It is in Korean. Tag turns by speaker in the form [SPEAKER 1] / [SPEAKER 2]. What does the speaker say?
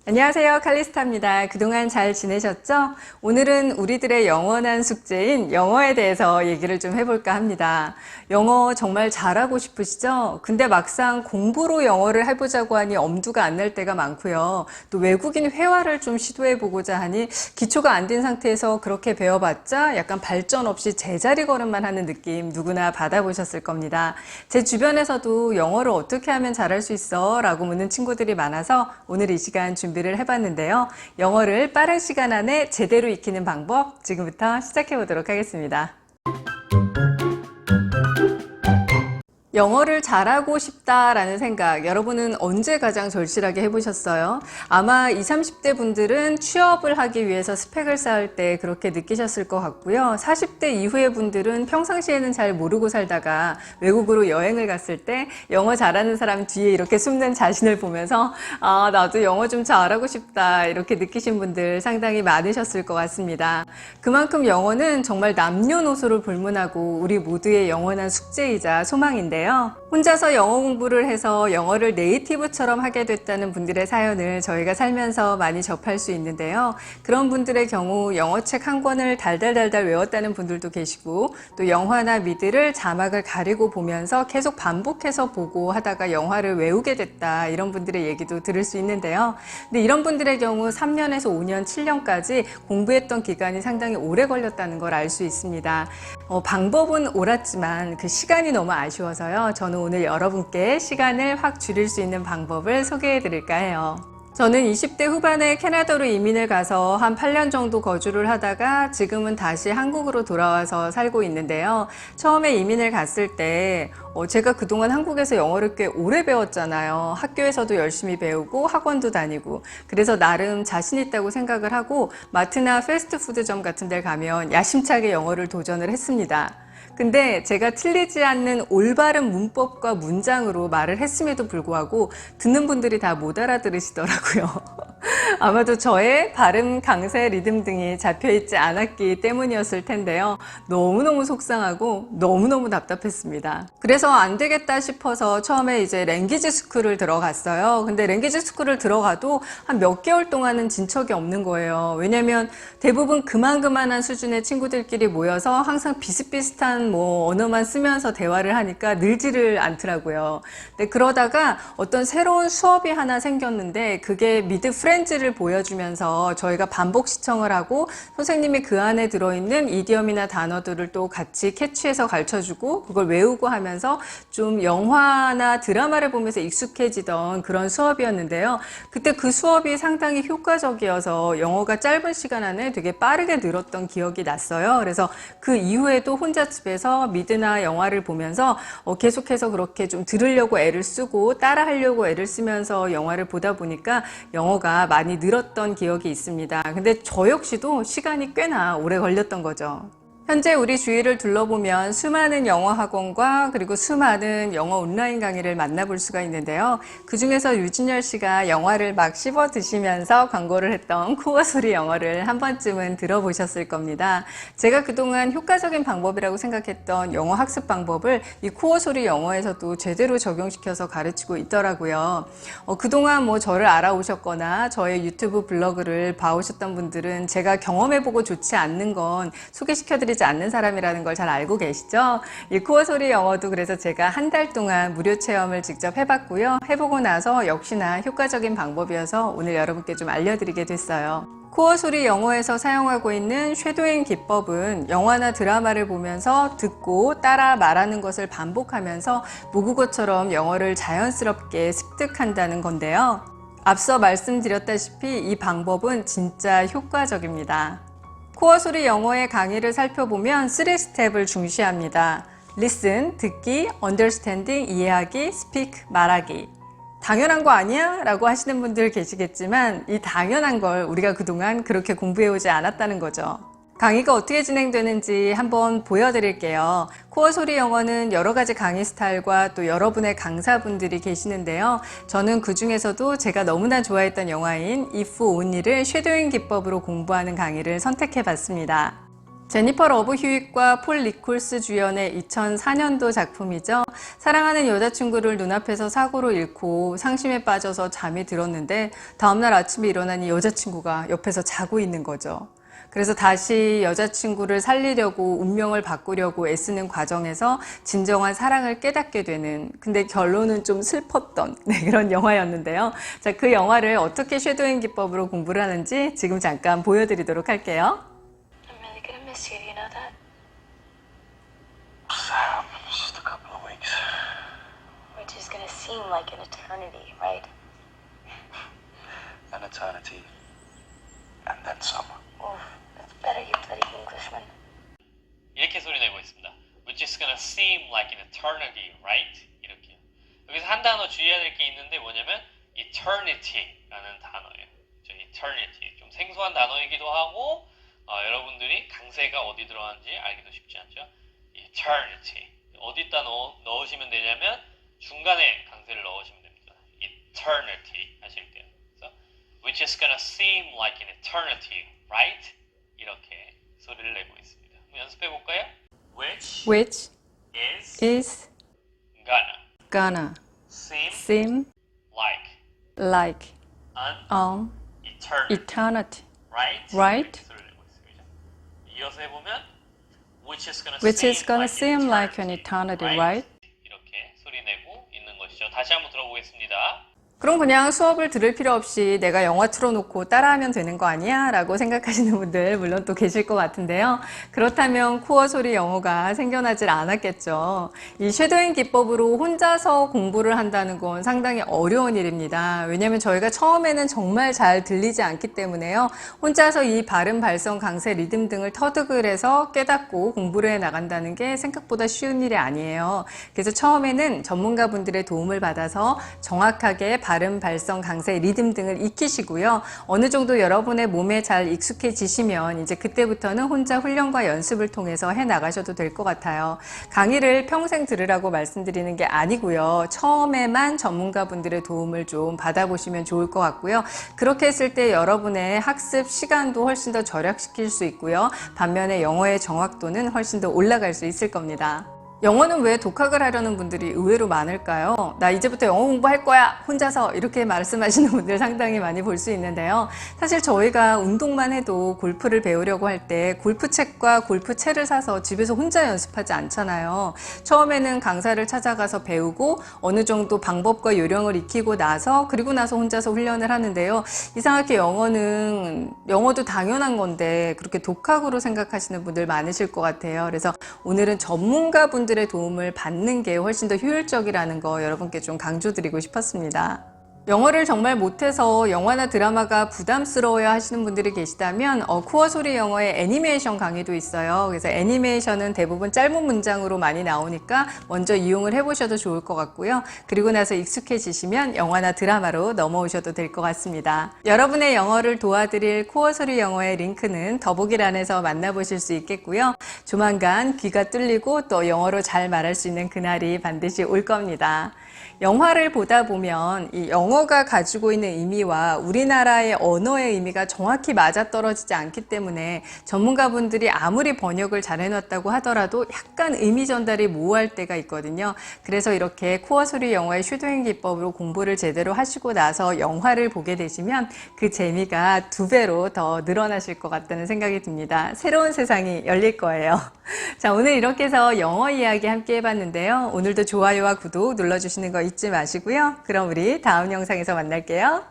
[SPEAKER 1] 안녕하세요, 칼리스타입니다. 그동안 잘 지내셨죠? 오늘은 우리들의 영원한 숙제인 영어에 대해서 얘기를 좀 해볼까 합니다. 영어 정말 잘하고 싶으시죠? 근데 막상 공부로 영어를 해보자고 하니 엄두가 안 날 때가 많고요. 또 외국인 회화를 좀 시도해보고자 하니 기초가 안 된 상태에서 그렇게 배워봤자 약간 발전 없이 제자리 걸음만 하는 느낌 누구나 받아보셨을 겁니다. 제 주변에서도 영어를 어떻게 하면 잘할 수 있어? 라고 묻는 친구들이 많아서 오늘 이 시간 준비를 해봤는데요. 영어를 빠른 시간 안에 제대로 익히는 방법 지금부터 시작해 보도록 하겠습니다. 영어를 잘하고 싶다라는 생각 여러분은 언제 가장 절실하게 해보셨어요? 아마 20, 30대 분들은 취업을 하기 위해서 스펙을 쌓을 때 그렇게 느끼셨을 것 같고요. 40대 이후의 분들은 평상시에는 잘 모르고 살다가 외국으로 여행을 갔을 때 영어 잘하는 사람 뒤에 이렇게 숨는 자신을 보면서 나도 영어 좀 잘하고 싶다 이렇게 느끼신 분들 상당히 많으셨을 것 같습니다. 그만큼 영어는 정말 남녀노소를 불문하고 우리 모두의 영원한 숙제이자 소망인데요. 혼자서 영어 공부를 해서 영어를 네이티브처럼 하게 됐다는 분들의 사연을 저희가 살면서 많이 접할 수 있는데요. 그런 분들의 경우 영어책 한 권을 달달달달 외웠다는 분들도 계시고 또 영화나 미드를 자막을 가리고 보면서 계속 반복해서 보고 하다가 영화를 외우게 됐다 이런 분들의 얘기도 들을 수 있는데요. 근데 이런 분들의 경우 3년에서 5년, 7년까지 공부했던 기간이 상당히 오래 걸렸다는 걸 알 수 있습니다. 방법은 옳았지만 그 시간이 너무 아쉬워서요. 저는 오늘 여러분께 시간을 확 줄일 수 있는 방법을 소개해 드릴까 해요. 저는 20대 후반에 캐나다로 이민을 가서 한 8년 정도 거주를 하다가 지금은 다시 한국으로 돌아와서 살고 있는데요. 처음에 이민을 갔을 때 제가 그동안 한국에서 영어를 꽤 오래 배웠잖아요. 학교에서도 열심히 배우고 학원도 다니고 그래서 나름 자신 있다고 생각을 하고 마트나 패스트푸드점 같은 데 가면 야심차게 영어를 도전을 했습니다. 근데 제가 틀리지 않는 올바른 문법과 문장으로 말을 했음에도 불구하고 듣는 분들이 다 못 알아들으시더라고요. 아마도 저의 발음, 강세, 리듬 등이 잡혀있지 않았기 때문이었을 텐데요. 너무너무 속상하고 너무너무 답답했습니다. 그래서 안 되겠다 싶어서 처음에 이제 랭귀지 스쿨을 들어갔어요. 근데 랭귀지 스쿨을 들어가도 한 몇 개월 동안은 진척이 없는 거예요. 왜냐면 대부분 그만한 수준의 친구들끼리 모여서 항상 비슷비슷한 언어만 쓰면서 대화를 하니까 늘지를 않더라고요. 근데 그러다가 어떤 새로운 수업이 하나 생겼는데 그게 미드 프렌즈를 보여주면서 저희가 반복 시청을 하고 선생님이 그 안에 들어있는 이디엄이나 단어들을 또 같이 캐치해서 가르쳐주고 그걸 외우고 하면서 좀 영화나 드라마를 보면서 익숙해지던 그런 수업이었는데요. 그때 그 수업이 상당히 효과적이어서 영어가 짧은 시간 안에 되게 빠르게 늘었던 기억이 났어요. 그래서 그 이후에도 혼자 집에서 미드나 영화를 보면서 계속해서 그렇게 좀 들으려고 애를 쓰고 따라하려고 애를 쓰면서 영화를 보다 보니까 영어가 많이 늘었던 기억이 있습니다. 근데 저 역시도 시간이 꽤나 오래 걸렸던 거죠. 현재 우리 주위를 둘러보면 수많은 영어 학원과 그리고 수많은 영어 온라인 강의를 만나볼 수가 있는데요. 그중에서 유진열 씨가 영화를 막 씹어 드시면서 광고를 했던 코어 소리 영어를 한 번쯤은 들어보셨을 겁니다. 제가 그동안 효과적인 방법이라고 생각했던 영어 학습 방법을 이 코어 소리 영어에서도 제대로 적용시켜서 가르치고 있더라고요. 그동안 저를 알아오셨거나 저의 유튜브 블로그를 봐오셨던 분들은 제가 경험해보고 좋지 않는 건 소개시켜드리지 않는 사람이라는 걸 잘 알고 계시죠? 이 코어 소리 영어도 그래서 제가 한 달 동안 무료 체험을 직접 해봤고요. 해보고 나서 역시나 효과적인 방법이어서 오늘 여러분께 좀 알려드리게 됐어요. 코어 소리 영어에서 사용하고 있는 쉐도잉 기법은 영화나 드라마를 보면서 듣고 따라 말하는 것을 반복하면서 모국어처럼 영어를 자연스럽게 습득한다는 건데요. 앞서 말씀드렸다시피 이 방법은 진짜 효과적입니다. 코어 소리 영어의 강의를 살펴보면 3스텝을 중시합니다. Listen, 듣기, Understanding, 이해하기, Speak, 말하기. 당연한 거 아니야? 라고 하시는 분들 계시겠지만 이 당연한 걸 우리가 그동안 그렇게 공부해오지 않았다는 거죠. 강의가 어떻게 진행되는지 한번 보여드릴게요. 코어 소리 영어는 여러 가지 강의 스타일과 또 여러분의 강사분들이 계시는데요. 저는 그 중에서도 제가 너무나 좋아했던 영화인 If Only를 쉐도잉 기법으로 공부하는 강의를 선택해 봤습니다. 제니퍼 러브 휴익과 폴 니콜스 주연의 2004년도 작품이죠. 사랑하는 여자친구를 눈앞에서 사고로 잃고 상심에 빠져서 잠이 들었는데 다음날 아침에 일어나니 여자친구가 옆에서 자고 있는 거죠. 그래서 다시 여자친구를 살리려고 운명을 바꾸려고 애쓰는 과정에서 진정한 사랑을 깨닫게 되는, 근데 결론은 좀 슬펐던 그런 영화였는데요. 자, 그 영화를 어떻게 쉐도잉 기법으로 공부를 하는지 지금 잠깐 보여드리도록 할게요.
[SPEAKER 2] I'm really gonna miss you, you know that?
[SPEAKER 3] Sam, just a couple of weeks.
[SPEAKER 2] Which is gonna seem like an eternity, right?
[SPEAKER 3] An eternity. And then some.
[SPEAKER 2] Oh, that's better, you bloody Englishman.
[SPEAKER 4] 이렇게 소리 내고 있습니다. Which is gonna seem like an eternity, right? 이렇게. 여기서 한 단어 주의해야 될 게 있는데 뭐냐면 eternity라는 단어예요. 저 eternity 좀 생소한 단어이기도 하고 여러분들이 강세가 어디 들어가는지 알기도 쉽지 않죠? eternity 어디다 넣으시면 되냐면 중간에 강세를 넣으시면 됩니다. eternity 하실 때요. 그래서 which is gonna seem like an eternity, right? 이렇게 소리를 내고 있습니다. 한번 연습해 볼까요?
[SPEAKER 1] Which
[SPEAKER 4] is
[SPEAKER 1] is
[SPEAKER 4] gonna
[SPEAKER 1] gonna
[SPEAKER 4] seem
[SPEAKER 1] seem
[SPEAKER 4] like
[SPEAKER 1] like
[SPEAKER 4] an
[SPEAKER 1] an
[SPEAKER 4] eternity,
[SPEAKER 1] eternity,
[SPEAKER 4] right?
[SPEAKER 1] right?
[SPEAKER 4] 이렇게 소리를 내고 있습니다. 이어서 해보면
[SPEAKER 1] Which is gonna seem like an eternity, right?
[SPEAKER 4] 이렇게 소리 내고 있는 것이죠. 다시 한번 들어보겠습니다.
[SPEAKER 1] 그럼 그냥 수업을 들을 필요 없이 내가 영화 틀어놓고 따라하면 되는 거 아니야? 라고 생각하시는 분들 물론 또 계실 것 같은데요. 그렇다면 코어 소리 영어가 생겨나질 않았겠죠. 이 쉐도잉 기법으로 혼자서 공부를 한다는 건 상당히 어려운 일입니다. 왜냐하면 저희가 처음에는 정말 잘 들리지 않기 때문에요. 혼자서 이 발음, 발성, 강세, 리듬 등을 터득을 해서 깨닫고 공부를 해 나간다는 게 생각보다 쉬운 일이 아니에요. 그래서 처음에는 전문가분들의 도움을 받아서 정확하게 발음, 발성, 강세, 리듬 등을 익히시고요. 어느 정도 여러분의 몸에 잘 익숙해지시면 이제 그때부터는 혼자 훈련과 연습을 통해서 해 나가셔도 될 것 같아요. 강의를 평생 들으라고 말씀드리는 게 아니고요. 처음에만 전문가분들의 도움을 좀 받아보시면 좋을 것 같고요. 그렇게 했을 때 여러분의 학습 시간도 훨씬 더 절약시킬 수 있고요. 반면에 영어의 정확도는 훨씬 더 올라갈 수 있을 겁니다. 영어는 왜 독학을 하려는 분들이 의외로 많을까요? 나 이제부터 영어 공부할 거야! 혼자서! 이렇게 말씀하시는 분들 상당히 많이 볼 수 있는데요. 사실 저희가 운동만 해도 골프를 배우려고 할 때 골프책과 골프채를 사서 집에서 혼자 연습하지 않잖아요. 처음에는 강사를 찾아가서 배우고 어느 정도 방법과 요령을 익히고 나서 그리고 나서 혼자서 훈련을 하는데요. 이상하게 영어도 당연한 건데 그렇게 독학으로 생각하시는 분들 많으실 것 같아요. 그래서 오늘은 전문가분들의 도움을 받는 게 훨씬 더 효율적이라는 거 여러분께 좀 강조드리고 싶었습니다. 영어를 정말 못해서 영화나 드라마가 부담스러워야 하시는 분들이 계시다면 코어 소리 영어의 애니메이션 강의도 있어요. 그래서 애니메이션은 대부분 짧은 문장으로 많이 나오니까 먼저 이용을 해보셔도 좋을 것 같고요. 그리고 나서 익숙해지시면 영화나 드라마로 넘어오셔도 될 것 같습니다. 여러분의 영어를 도와드릴 코어 소리 영어의 링크는 더보기란에서 만나보실 수 있겠고요. 조만간 귀가 뚫리고 또 영어로 잘 말할 수 있는 그날이 반드시 올 겁니다. 영화를 보다 보면 이 영어가 가지고 있는 의미와 우리나라의 언어의 의미가 정확히 맞아떨어지지 않기 때문에 전문가분들이 아무리 번역을 잘 해놨다고 하더라도 약간 의미 전달이 모호할 때가 있거든요. 그래서 이렇게 코어 소리 영어의 쉐도잉 기법으로 공부를 제대로 하시고 나서 영화를 보게 되시면 그 재미가 2배로 더 늘어나실 것 같다는 생각이 듭니다. 새로운 세상이 열릴 거예요. 자, 오늘 이렇게 해서 영어 이야기 함께 해봤는데요. 오늘도 좋아요와 구독 눌러주시는 거 잊지 마시고요. 그럼 우리 다음 영상에서 만날게요.